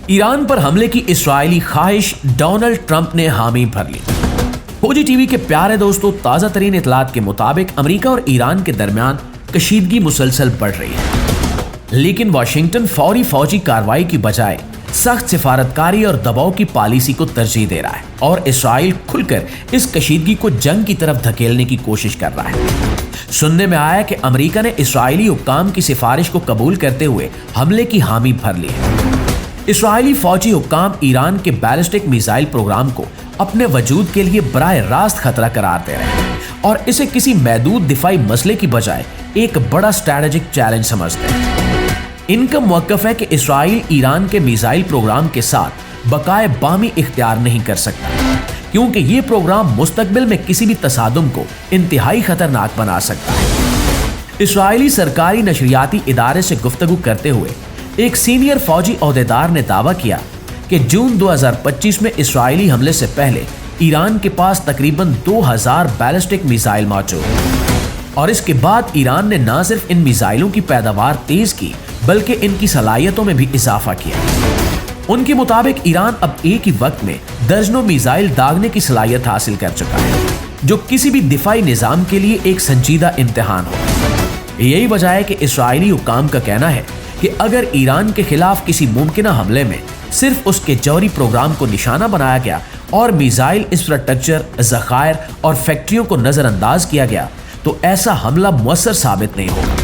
Iran पर हमले की इस्राइली ख्वाहिश, डोनाल्ड ट्रंप ने हामी भर ली। फौजी टीवी के प्यारे दोस्तों, ताज़ा तरीन इतलात के मुताबिक अमेरिका और ईरान के दरमियान कशीदगी मुसलसल बढ़ रही है, लेकिन वाशिंगटन फौरी फौजी कार्रवाई की बजाय सख्त सिफारतकारी और दबाव की पॉलिसी को तरजीह दे रहा है और इसराइल खुलकर इस कशीदगी को जंग की तरफ धकेलने की कोशिश कर रहा है। सुनने में आया कि अमेरिका ने इसराइली हुक्काम की सिफारिश को कबूल करते हुए हमले की हामी भर ली है। इसराइली फौजी हुक्काम ईरान के बैलिस्टिक मिसाइल प्रोग्राम को अपने वजूद के लिए बराह रास्त खतरा करार दे रहे हैं और इसे किसी महदूद दिफाई मसले की बजाय एक बड़ा स्ट्रैटेजिक चैलेंज समझते हैं। इनका मौक़िफ़ है कि इसराइल ईरान के मिसाइल प्रोग्राम के साथ बकाए बामी इख्तियार नहीं कर सकता, क्योंकि ये प्रोग्राम मुस्तकबिल में किसी भी तसादुम को इंतहाई खतरनाक बना सकता है। इसराइली सरकारी नशरियाती इदारे से गुफ्तगू करते हुए एक सीनियर फौजी ओहदेदार ने दावा किया कि जून 2025 में इसराइली हमले से पहले ईरान के पास तकरीबन 2000 बैलिस्टिक मिसाइल मौजूद हैं और इसके बाद ईरान ने न सिर्फ इन मिसाइलों की पैदावार तेज की बल्कि इनकी सलाहियतों में भी इजाफा किया। उनके मुताबिक ईरान अब एक ही वक्त में दर्जनों मिसाइल दागने की सलाहियत हासिल कर चुका है, जो किसी भी दिफाई निजाम के लिए एक संजीदा इम्तिहान हो। यही वजह है कि इसराइली हुक्काम का कहना है कि अगर ईरान के खिलाफ किसी मुमकिन हमले में सिर्फ उसके जौहरी प्रोग्राम को निशाना बनाया गया और मिसाइल इंफ्रास्ट्रक्चर, ज़खायर और फैक्ट्रियों को नजरअंदाज किया गया तो ऐसा हमला मुअस्सर साबित नहीं होगा।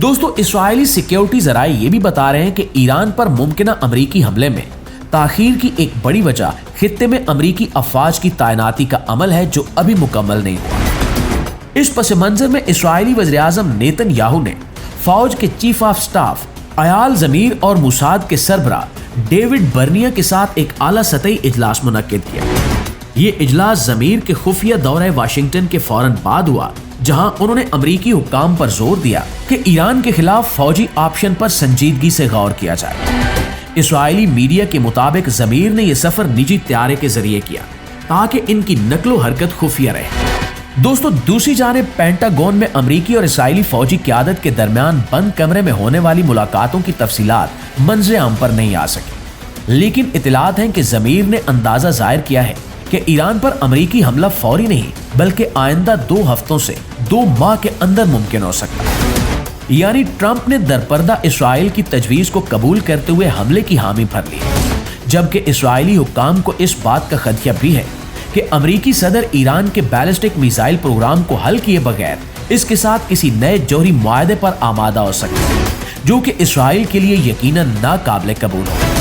दोस्तों, इसराइली सिक्योरिटी ज़राए ये भी बता रहे हैं कि ईरान पर मुमकिन अमरीकी हमले में ताखीर की एक बड़ी वजह खित्ते में अमरीकी अफवाज की तैनाती का अमल है, जो अभी मुकम्मल नहीं हुआ। इस पस मंजर में इसराइली वज़ीर-ए-आज़म नेतन्याहू ने फौज के चीफ ऑफ स्टाफ अयाल ज़मीर और मुसाद के सरबरा डेविड बर्निया के साथ एक आला सतही इजलास मुनक्किद किया। ये इजलास ज़मीर के खुफिया दौरे वाशिंगटन के फौरन बाद हुआ, जहां उन्होंने अमरीकी हुक्काम पर जोर दिया कि ईरान के खिलाफ फौजी ऑप्शन पर संजीदगी से गौर किया जाए। इसराइली मीडिया के मुताबिक ज़मीर ने यह सफर निजी त्यारे के जरिए किया ताकि इनकी नकलो हरकत खुफिया रहे। दोस्तों, दूसरी जानिब पेंटागन में अमरीकी और इसराइली फौजी क़यादत के दरमियान बंद कमरे में होने वाली मुलाकातों की तफसीलात मंजर आम पर नहीं आ सकी, लेकिन इतलात हैं कि ज़मीर ने अंदाजा जाहिर किया है कि ईरान पर अमरीकी हमला फौरी नहीं बल्कि आइंदा 2 हफ्तों से 2 माह के अंदर मुमकिन हो सकता है। यानी ट्रंप ने दरपर्दा इसराइल की तजवीज़ को कबूल करते हुए हमले की हामी भर ली, जबकि इसराइली हुक्काम को इस बात का खदशा भी है कि अमरीकी सदर ईरान के बैलिस्टिक मिसाइल प्रोग्राम को हल किए बगैर इसके साथ किसी नए जौहरी मुआहदे पर आमादा हो सकते हैं, जो कि इसराइल के लिए यकीनन नाकाबिले कबूल हो।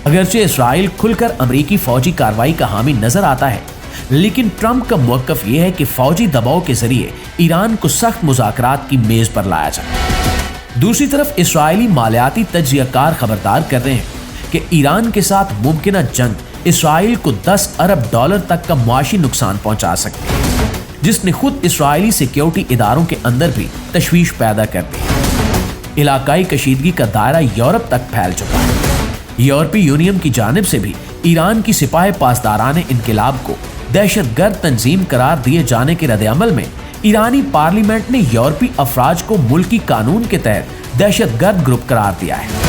अगरचे इसराइल खुलकर अमरीकी फौजी कार्रवाई का हामी नजर आता है, लेकिन ट्रंप का मौक़िफ़ ये है कि फौजी दबाव के जरिए ईरान को सख्त मुज़ाकरात की मेज पर लाया जाए। दूसरी तरफ इसराइली मालियाती तज्ज़ियाकार खबरदार कर रहे हैं कि ईरान के साथ मुमकिन जंग इसराइल को $10 अरब तक का मुआशी नुकसान पहुंचा सकती है, जिसने खुद इसराइली सिक्योरिटी इदारों के अंदर भी तशवीश पैदा कर दी है। इलाकाई कशीदगी का दायरा यूरोप तक फैल चुका है। यूरोपीय यूनियन की जानिब से भी ईरान की सिपाही पासदारान इनकलाब को दहशतगर्द तंजीम करार दिए जाने के रद्द-ए-अमल में ईरानी पार्लियामेंट ने यूरोपीय अफराज को मुल्की कानून के तहत दहशतगर्द ग्रुप करार दिया है।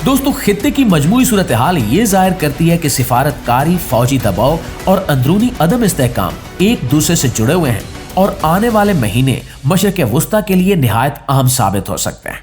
दोस्तों, खित्ते की मजमूई सूरत हाल ये जाहिर करती है कि सिफारतकारी, फौजी दबाव और अंदरूनी अदम इस्तेहकाम एक दूसरे से जुड़े हुए हैं और आने वाले महीने मशरिक़ वुस्ता के लिए निहायत अहम साबित हो सकते हैं।